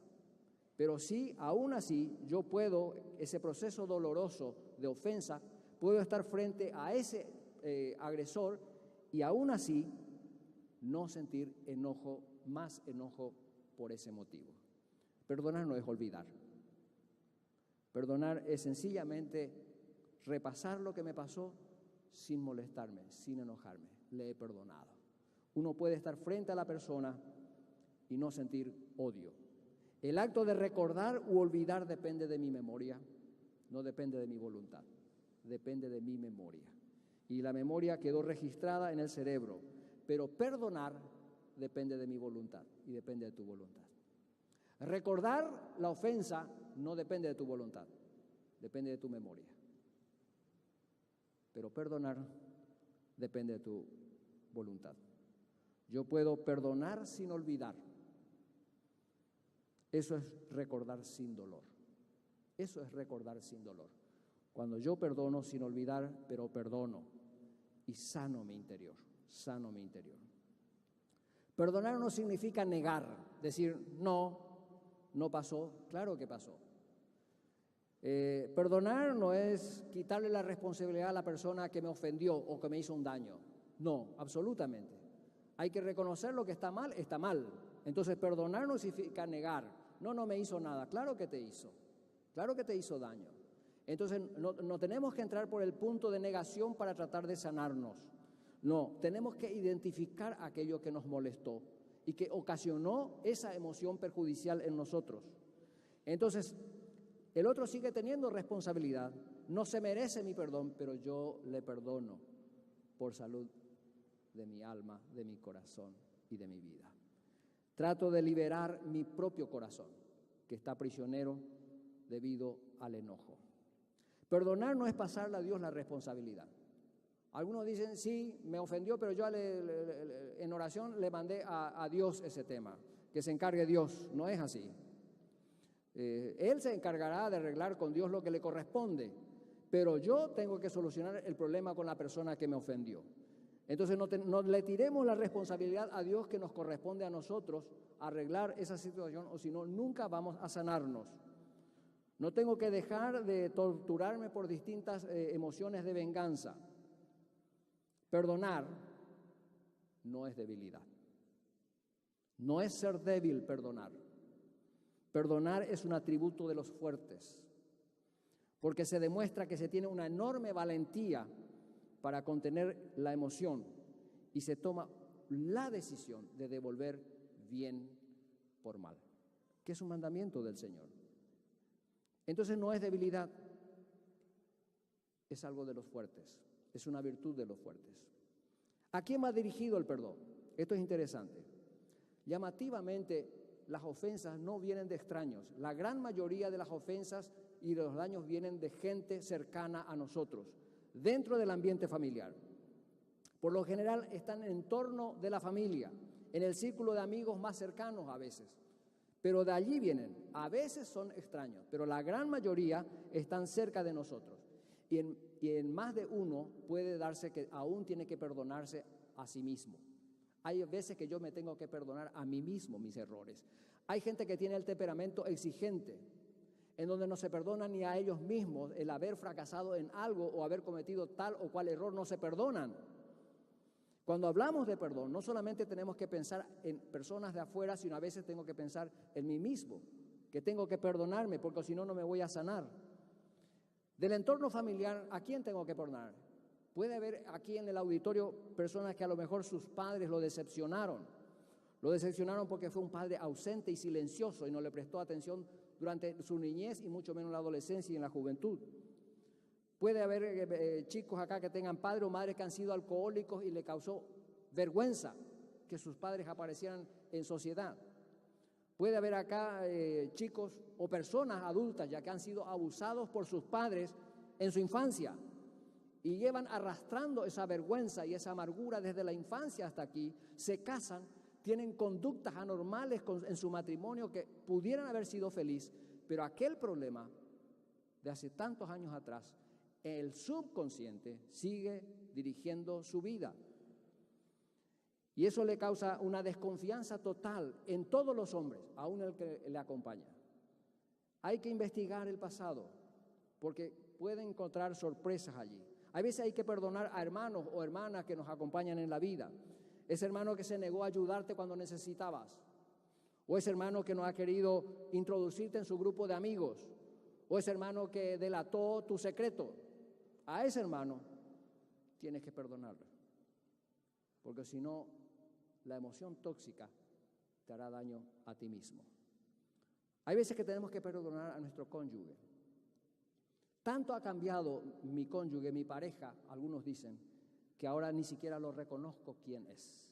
pero sí, aún así, yo puedo, ese proceso doloroso de ofensa, puedo estar frente a ese agresor y aún así no sentir enojo, más enojo por ese motivo. Perdonar no es olvidar. Perdonar es sencillamente repasar lo que me pasó sin molestarme, sin enojarme. Le he perdonado. Uno puede estar frente a la persona y no sentir odio. El acto de recordar u olvidar depende de mi memoria, no depende de mi voluntad, depende de mi memoria. Y la memoria quedó registrada en el cerebro, pero perdonar depende de mi voluntad y depende de tu voluntad. Recordar la ofensa no depende de tu voluntad, depende de tu memoria. Pero perdonar depende de tu voluntad. Yo puedo perdonar sin olvidar. Eso es recordar sin dolor. Eso es recordar sin dolor. Cuando yo perdono sin olvidar, pero perdono y sano mi interior, sano mi interior. Perdonar no significa negar, decir no pasó, claro que pasó. Perdonar no es quitarle la responsabilidad a la persona que me ofendió o que me hizo un daño. No, absolutamente. Hay que reconocer lo que está mal, está mal. Entonces perdonar no significa negar. No me hizo nada. Claro que te hizo daño. Entonces no tenemos que entrar por el punto de negación para tratar de sanarnos. No, tenemos que identificar aquello que nos molestó y que ocasionó esa emoción perjudicial en nosotros. Entonces, el otro sigue teniendo responsabilidad. No se merece mi perdón, pero yo le perdono por salud de mi alma, de mi corazón y de mi vida. Trato de liberar mi propio corazón, que está prisionero debido al enojo. Perdonar no es pasarle a Dios la responsabilidad. Algunos dicen, sí, me ofendió, pero yo en oración le mandé a Dios ese tema, que se encargue Dios. No es así. Él se encargará de arreglar con Dios lo que le corresponde, pero yo tengo que solucionar el problema con la persona que me ofendió. Entonces no le tiremos la responsabilidad a Dios que nos corresponde a nosotros arreglar esa situación, o si no, nunca vamos a sanarnos. No tengo que dejar de torturarme por distintas emociones de venganza. Perdonar no es debilidad. No es ser débil perdonar. Perdonar es un atributo de los fuertes, porque se demuestra que se tiene una enorme valentía para contener la emoción y se toma la decisión de devolver bien por mal, que es un mandamiento del Señor. Entonces no es debilidad, es algo de los fuertes, es una virtud de los fuertes. ¿A quién va dirigido el perdón? Esto es interesante. Llamativamente, las ofensas no vienen de extraños. La gran mayoría de las ofensas y de los daños vienen de gente cercana a nosotros, dentro del ambiente familiar. Por lo general están en torno de la familia, en el círculo de amigos más cercanos a veces. Pero de allí vienen, a veces son extraños, pero la gran mayoría están cerca de nosotros. Y en más de uno puede darse que aún tiene que perdonarse a sí mismo. Hay veces que yo me tengo que perdonar a mí mismo mis errores. Hay gente que tiene el temperamento exigente, en donde no se perdona ni a ellos mismos el haber fracasado en algo o haber cometido tal o cual error, no se perdonan. Cuando hablamos de perdón, no solamente tenemos que pensar en personas de afuera, sino a veces tengo que pensar en mí mismo, que tengo que perdonarme, porque si no, no me voy a sanar. Del entorno familiar, ¿a quién tengo que perdonar? Puede haber aquí en el auditorio personas que a lo mejor sus padres lo decepcionaron. Lo decepcionaron porque fue un padre ausente y silencioso y no le prestó atención durante su niñez y mucho menos en la adolescencia y en la juventud. Puede haber chicos acá que tengan padres o madres que han sido alcohólicos y le causó vergüenza que sus padres aparecieran en sociedad. Puede haber acá chicos o personas adultas ya que han sido abusados por sus padres en su infancia y llevan arrastrando esa vergüenza y esa amargura desde la infancia hasta aquí, se casan, tienen conductas anormales en su matrimonio que pudieran haber sido felices, pero aquel problema de hace tantos años atrás, el subconsciente sigue dirigiendo su vida. Y eso le causa una desconfianza total en todos los hombres, aún el que le acompaña. Hay que investigar el pasado, porque pueden encontrar sorpresas allí. A veces hay que perdonar a hermanos o hermanas que nos acompañan en la vida. Ese hermano que se negó a ayudarte cuando necesitabas, o ese hermano que no ha querido introducirte en su grupo de amigos, o ese hermano que delató tu secreto. A ese hermano tienes que perdonarlo, porque si no, la emoción tóxica te hará daño a ti mismo. Hay veces que tenemos que perdonar a nuestro cónyuge. Tanto ha cambiado mi cónyuge, mi pareja, algunos dicen, que ahora ni siquiera lo reconozco quién es.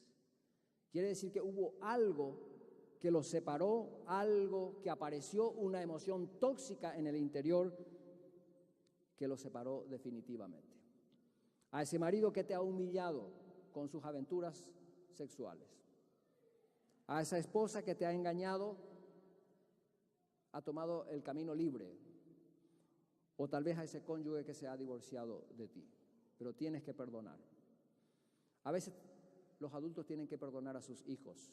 Quiere decir que hubo algo que los separó, algo que apareció, una emoción tóxica en el interior que los separó definitivamente. A ese marido que te ha humillado con sus aventuras sexuales, a esa esposa que te ha engañado, ha tomado el camino libre, o tal vez a ese cónyuge que se ha divorciado de ti, pero tienes que perdonar. A veces los adultos tienen que perdonar a sus hijos,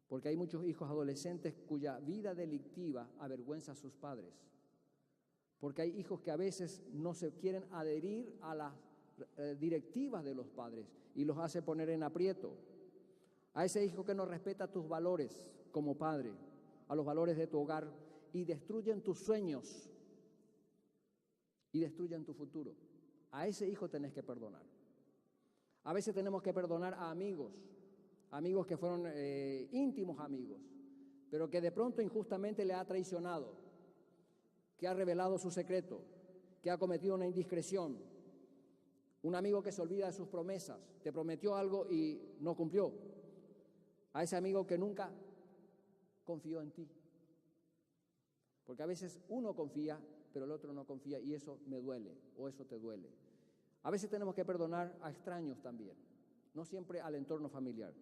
porque hay muchos hijos adolescentes cuya vida delictiva avergüenza a sus padres, porque hay hijos que a veces no se quieren adherir a las directivas de los padres y los hace poner en aprieto. A ese hijo que no respeta tus valores como padre, a los valores de tu hogar, y destruyen tus sueños y destruyen tu futuro. A ese hijo tenés que perdonar. A veces tenemos que perdonar a amigos que fueron íntimos amigos, pero que de pronto injustamente le ha traicionado, que ha revelado su secreto, que ha cometido una indiscreción. Un amigo que se olvida de sus promesas, te prometió algo y no cumplió. A ese amigo que nunca confió en ti. Porque a veces uno confía, pero el otro no confía, y eso me duele, o eso te duele. A veces tenemos que perdonar a extraños también, no siempre al entorno familiar.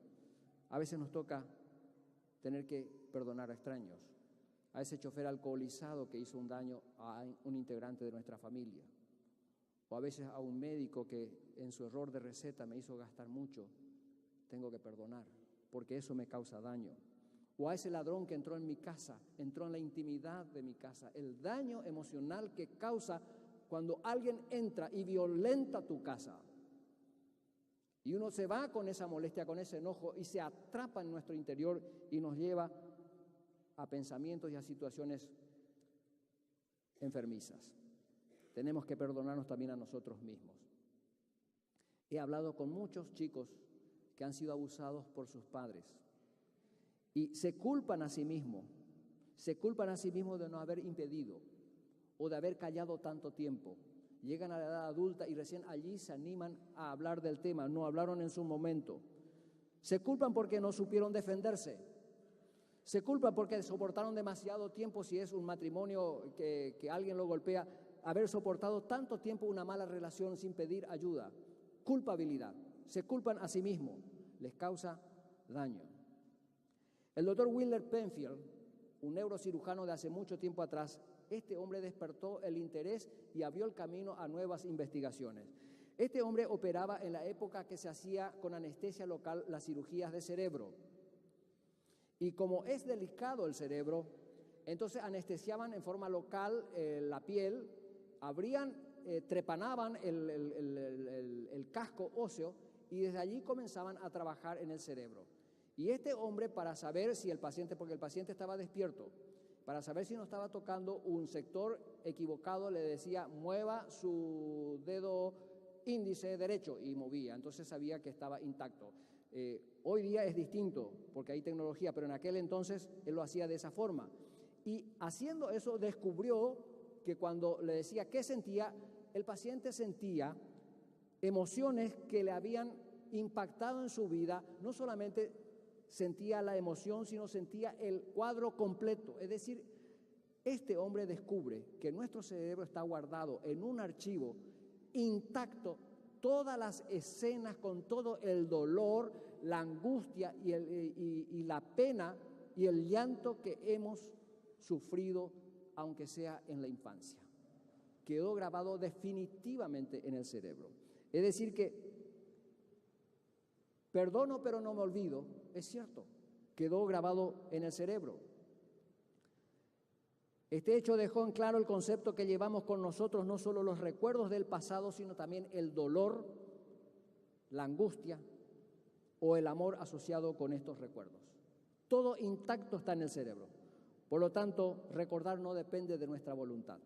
A veces nos toca tener que perdonar a extraños, a ese chofer alcoholizado que hizo un daño a un integrante de nuestra familia, o a veces a un médico que en su error de receta me hizo gastar mucho. Tengo que perdonar, porque eso me causa daño. O a ese ladrón que entró en mi casa, entró en la intimidad de mi casa. El daño emocional que causa cuando alguien entra y violenta tu casa. Y uno se va con esa molestia, con ese enojo, y se atrapa en nuestro interior y nos lleva a pensamientos y a situaciones enfermizas. Tenemos que perdonarnos también a nosotros mismos. He hablado con muchos chicos que han sido abusados por sus padres y se culpan a sí mismos de no haber impedido o de haber callado tanto tiempo. Llegan a la edad adulta y recién allí se animan a hablar del tema, no hablaron en su momento. Se culpan porque no supieron defenderse. Se culpan porque soportaron demasiado tiempo, si es un matrimonio que alguien lo golpea, haber soportado tanto tiempo una mala relación sin pedir ayuda. Culpabilidad. Se culpan a sí mismos. Les causa daño. El doctor Wilder Penfield, un neurocirujano de hace mucho tiempo atrás, este hombre despertó el interés y abrió el camino a nuevas investigaciones. Este hombre operaba en la época que se hacía con anestesia local las cirugías de cerebro. Y como es delicado el cerebro, entonces anestesiaban en forma local la piel, trepanaban el casco óseo y desde allí comenzaban a trabajar en el cerebro. Y este hombre, para saber si el paciente, porque el paciente estaba despierto, para saber si no estaba tocando un sector equivocado, le decía, mueva su dedo índice derecho, y movía, entonces sabía que estaba intacto. Hoy día es distinto, porque hay tecnología, pero en aquel entonces él lo hacía de esa forma. Y haciendo eso descubrió que cuando le decía qué sentía, el paciente sentía emociones que le habían impactado en su vida. No solamente sentía la emoción, sino sentía el cuadro completo. Es decir, este hombre descubre que nuestro cerebro está guardado en un archivo intacto, todas las escenas con todo el dolor, la angustia y la pena y el llanto que hemos sufrido, aunque sea en la infancia. Quedó grabado definitivamente en el cerebro. Es decir que perdono pero no me olvido, es cierto, quedó grabado en el cerebro. Este hecho dejó en claro el concepto que llevamos con nosotros, no solo los recuerdos del pasado, sino también el dolor, la angustia o el amor asociado con estos recuerdos. Todo intacto está en el cerebro. Por lo tanto, recordar no depende de nuestra voluntad.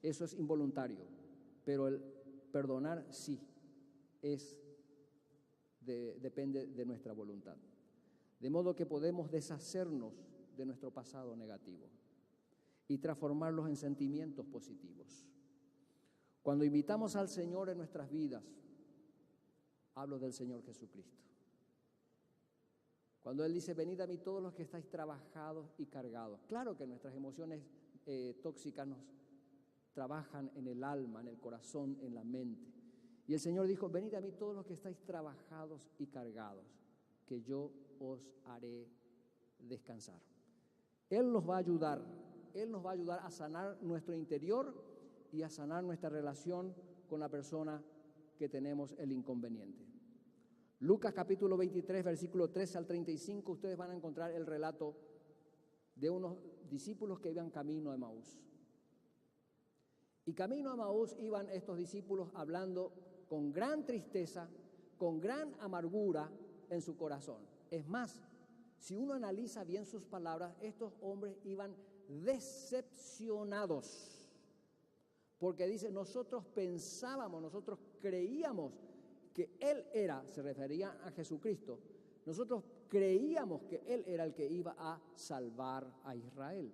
Eso es involuntario, pero el perdonar sí depende de nuestra voluntad. De modo que podemos deshacernos de nuestro pasado negativo y transformarlos en sentimientos positivos. Cuando invitamos al Señor en nuestras vidas, hablo del Señor Jesucristo. Cuando Él dice, venid a mí todos los que estáis trabajados y cargados. Claro que nuestras emociones tóxicas nos trabajan en el alma, en el corazón, en la mente. Y el Señor dijo, venid a mí todos los que estáis trabajados y cargados, que yo os haré descansar. Él nos va a ayudar a sanar nuestro interior y a sanar nuestra relación con la persona que tenemos el inconveniente. Lucas capítulo 23, versículo 13 al 35, ustedes van a encontrar el relato de unos discípulos que iban camino a Emaús. Y camino a Emaús iban estos discípulos hablando con gran tristeza, con gran amargura en su corazón. Es más, si uno analiza bien sus palabras, estos hombres iban decepcionados. Porque dice, nosotros pensábamos, nosotros creíamos que Él era, se refería a Jesucristo, nosotros creíamos que Él era el que iba a salvar a Israel.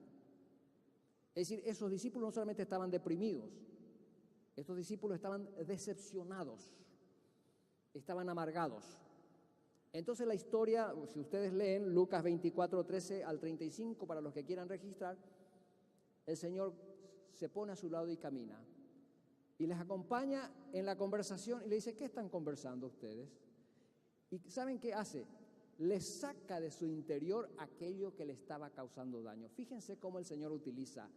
Es decir, esos discípulos no solamente estaban deprimidos, estos discípulos estaban decepcionados, estaban amargados. Entonces la historia, si ustedes leen Lucas 24, 13 al 35, para los que quieran registrar, el Señor se pone a su lado y camina. Y les acompaña en la conversación y le dice, ¿qué están conversando ustedes? ¿Y saben qué hace? Les saca de su interior aquello que le estaba causando daño. Fíjense cómo el Señor utiliza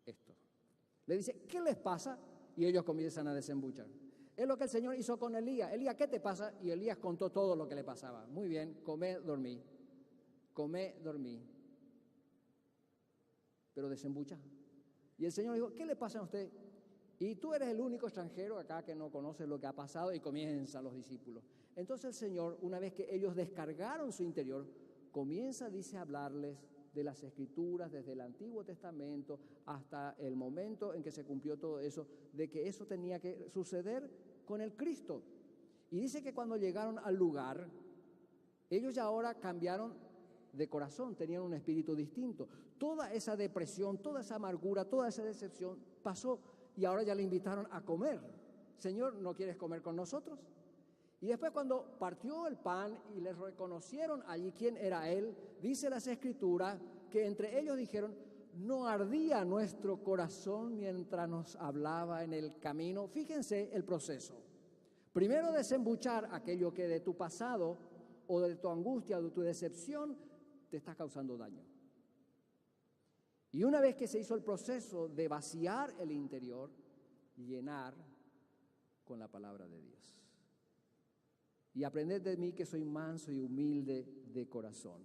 esto. Le dice, ¿qué les pasa? Y ellos comienzan a desembuchar. Es lo que el Señor hizo con Elías. Elías, ¿qué te pasa? Y Elías contó todo lo que le pasaba. Muy bien, comé, dormí. Pero desembucha. Y el Señor dijo, ¿qué le pasa a usted? Y tú eres el único extranjero acá que no conoce lo que ha pasado, y comienzan los discípulos. Entonces el Señor, una vez que ellos descargaron su interior, comienza, dice, a hablarles de las Escrituras, desde el Antiguo Testamento hasta el momento en que se cumplió todo eso, de que eso tenía que suceder con el Cristo. Y dice que cuando llegaron al lugar, ellos ya ahora cambiaron de corazón, tenían un espíritu distinto. Toda esa depresión, toda esa amargura, toda esa decepción pasó. Y ahora ya le invitaron a comer. Señor, ¿no quieres comer con nosotros? Y después cuando partió el pan y les reconocieron allí quién era Él, dice las Escrituras que entre ellos dijeron, ¿no ardía nuestro corazón mientras nos hablaba en el camino? Fíjense el proceso. Primero desembuchar aquello que de tu pasado o de tu angustia o de tu decepción te está causando daño. Y una vez que se hizo el proceso de vaciar el interior, llenar con la palabra de Dios. Y aprended de mí que soy manso y humilde de corazón.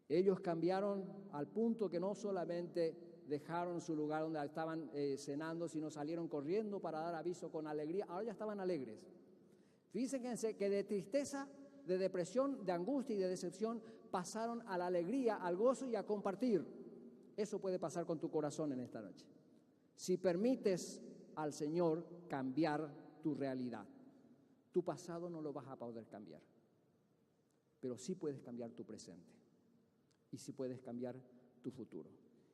Ellos cambiaron al punto que no solamente dejaron su lugar donde estaban cenando, sino salieron corriendo para dar aviso con alegría. Ahora ya estaban alegres. Fíjense que de tristeza, de depresión, de angustia y de decepción pasaron a la alegría, al gozo y a compartir. Eso puede pasar con tu corazón en esta noche. Si permites al Señor cambiar tu realidad, tu pasado no lo vas a poder cambiar, pero sí puedes cambiar tu presente y sí puedes cambiar tu futuro.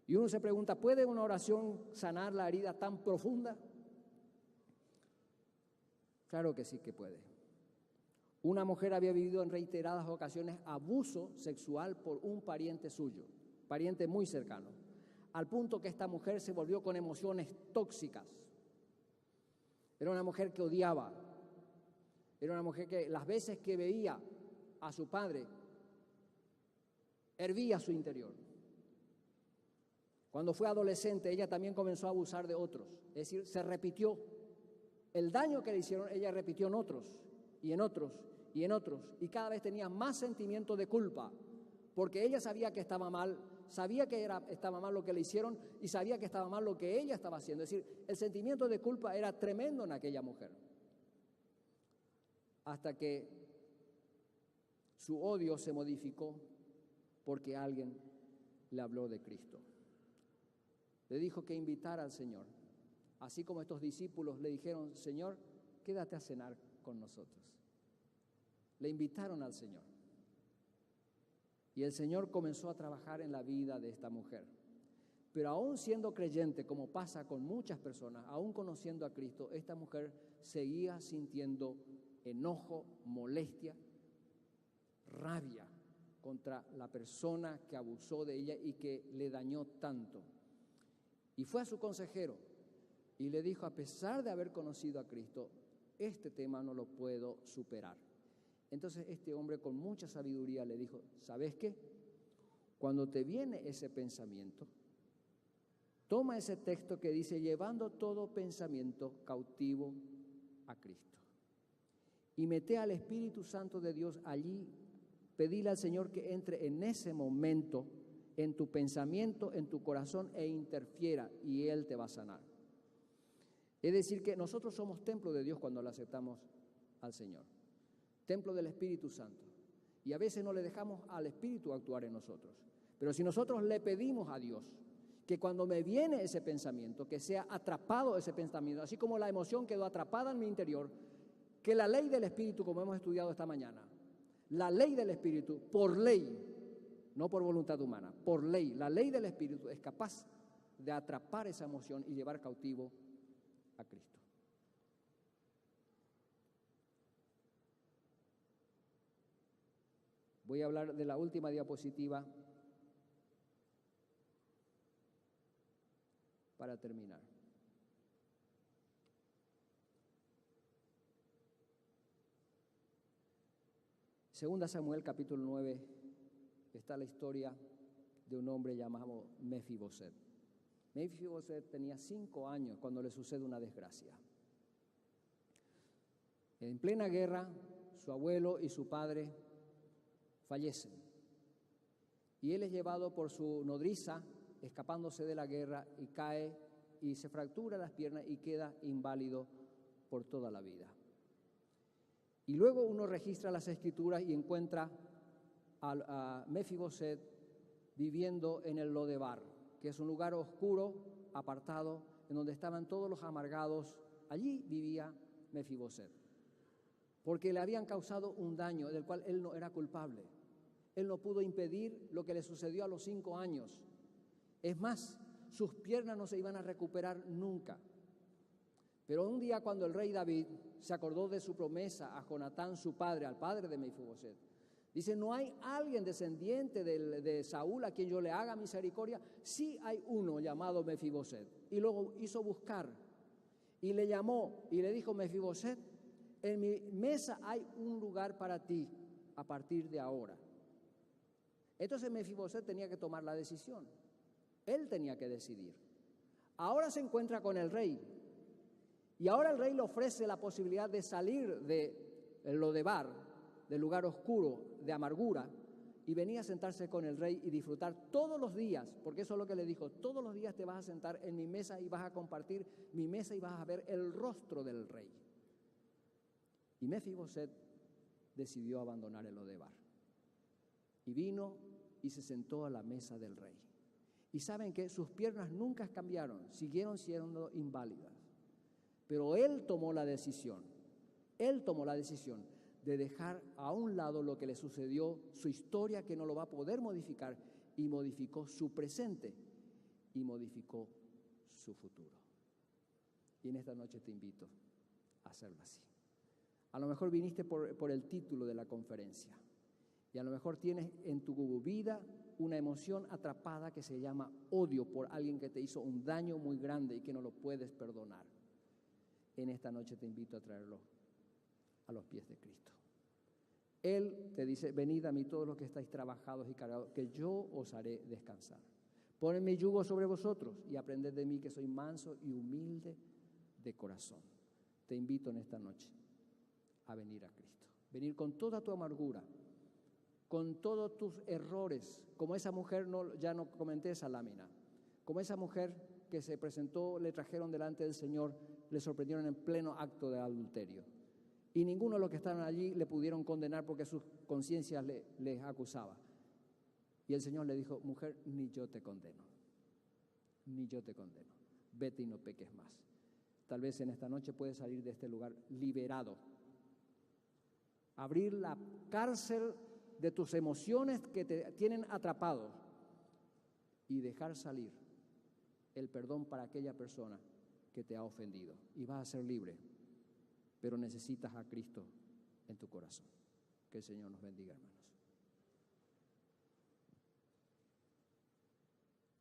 Y uno se pregunta, ¿puede una oración sanar la herida tan profunda? Claro que sí que puede. Una mujer había vivido en reiteradas ocasiones abuso sexual por un pariente suyo, pariente muy cercano, al punto que esta mujer se volvió con emociones tóxicas. Era una mujer que odiaba. Era una mujer que las veces que veía a su padre, hervía su interior. Cuando fue adolescente, ella también comenzó a abusar de otros. Es decir, se repitió. El daño que le hicieron, ella repitió en otros, y en otros, y en otros. Y cada vez tenía más sentimiento de culpa, porque ella sabía que estaba mal, sabía que estaba mal lo que le hicieron, y sabía que estaba mal lo que ella estaba haciendo. Es decir, el sentimiento de culpa era tremendo en aquella mujer. Hasta que su odio se modificó porque alguien le habló de Cristo. Le dijo que invitara al Señor, así como estos discípulos le dijeron: Señor, quédate a cenar con nosotros. Le invitaron al Señor. Y el Señor comenzó a trabajar en la vida de esta mujer. Pero aún siendo creyente, como pasa con muchas personas, aún conociendo a Cristo, esta mujer seguía sintiendo enojo, molestia, rabia contra la persona que abusó de ella y que le dañó tanto. Y fue a su consejero y le dijo: a pesar de haber conocido a Cristo, este tema no lo puedo superar. Entonces este hombre con mucha sabiduría le dijo: ¿sabes qué? Cuando te viene ese pensamiento, toma ese texto que dice: llevando todo pensamiento cautivo a Cristo. Y mete al Espíritu Santo de Dios allí, pedile al Señor que entre en ese momento en tu pensamiento, en tu corazón, e interfiera, y Él te va a sanar. Es decir, que nosotros somos templo de Dios cuando le aceptamos al Señor, templo del Espíritu Santo, y a veces no le dejamos al Espíritu actuar en nosotros. Pero si nosotros le pedimos a Dios que cuando me viene ese pensamiento, que sea atrapado ese pensamiento, así como la emoción quedó atrapada en mi interior, que la ley del Espíritu, como hemos estudiado esta mañana, la ley del Espíritu, por ley, no por voluntad humana, por ley, la ley del Espíritu es capaz de atrapar esa emoción y llevar cautivo a Cristo. Voy a hablar de la última diapositiva para terminar. Segunda Samuel capítulo 9 está la historia de un hombre llamado Mefiboset. Mefiboset tenía 5 años cuando le sucede una desgracia. En plena guerra, su abuelo y su padre fallecen. Y él es llevado por su nodriza, escapándose de la guerra, y cae y se fractura las piernas y queda inválido por toda la vida. Y luego uno registra las escrituras y encuentra a Mefiboset viviendo en el Lodebar, que es un lugar oscuro, apartado, en donde estaban todos los amargados. Allí vivía Mefiboset, porque le habían causado un daño del cual él no era culpable. Él no pudo impedir lo que le sucedió a los 5 años. Es más, sus piernas no se iban a recuperar nunca. Pero un día, cuando el rey David se acordó de su promesa a Jonatán, su padre, al padre de Mefiboset, dice: no hay alguien descendiente de Saúl a quien yo le haga misericordia. Sí hay uno llamado Mefiboset. Y luego hizo buscar y le llamó y le dijo: Mefiboset, en mi mesa hay un lugar para ti a partir de ahora. Entonces Mefiboset tenía que tomar la decisión. Él tenía que decidir. Ahora se encuentra con el rey. Y ahora el rey le ofrece la posibilidad de salir de Lodebar, del lugar oscuro, de amargura, y venir a sentarse con el rey y disfrutar todos los días, porque eso es lo que le dijo: todos los días te vas a sentar en mi mesa y vas a compartir mi mesa y vas a ver el rostro del rey. Y Mefiboset decidió abandonar el Lodebar. Y vino y se sentó a la mesa del rey. Y saben que sus piernas nunca cambiaron, siguieron siendo inválidas. Pero él tomó la decisión de dejar a un lado lo que le sucedió, su historia que no lo va a poder modificar, y modificó su presente y modificó su futuro. Y en esta noche te invito a hacerlo así. A lo mejor viniste por el título de la conferencia, y a lo mejor tienes en tu vida una emoción atrapada que se llama odio por alguien que te hizo un daño muy grande y que no lo puedes perdonar. en esta noche te invito a traerlo a los pies de Cristo. Él te dice, venid a mí todos los que estáis trabajados y cargados, que yo os haré descansar. Poned mi yugo sobre vosotros y aprended de mí, que soy manso y humilde de corazón. Te invito en esta noche a venir a Cristo. Venir con toda tu amargura, con todos tus errores, como esa mujer, ya no comenté esa lámina, como esa mujer que se presentó, le trajeron delante del Señor, le sorprendieron en pleno acto de adulterio. Y ninguno de los que estaban allí le pudieron condenar porque sus conciencias les acusaba. Y el Señor le dijo, mujer, ni yo te condeno, ni yo te condeno. Vete y no peques más. Tal vez en esta noche puedes salir de este lugar liberado. Abrir la cárcel de tus emociones que te tienen atrapado y dejar salir el perdón para aquella persona que te ha ofendido. Y vas a ser libre, pero necesitas a Cristo en tu corazón. Que el Señor nos bendiga, hermanos.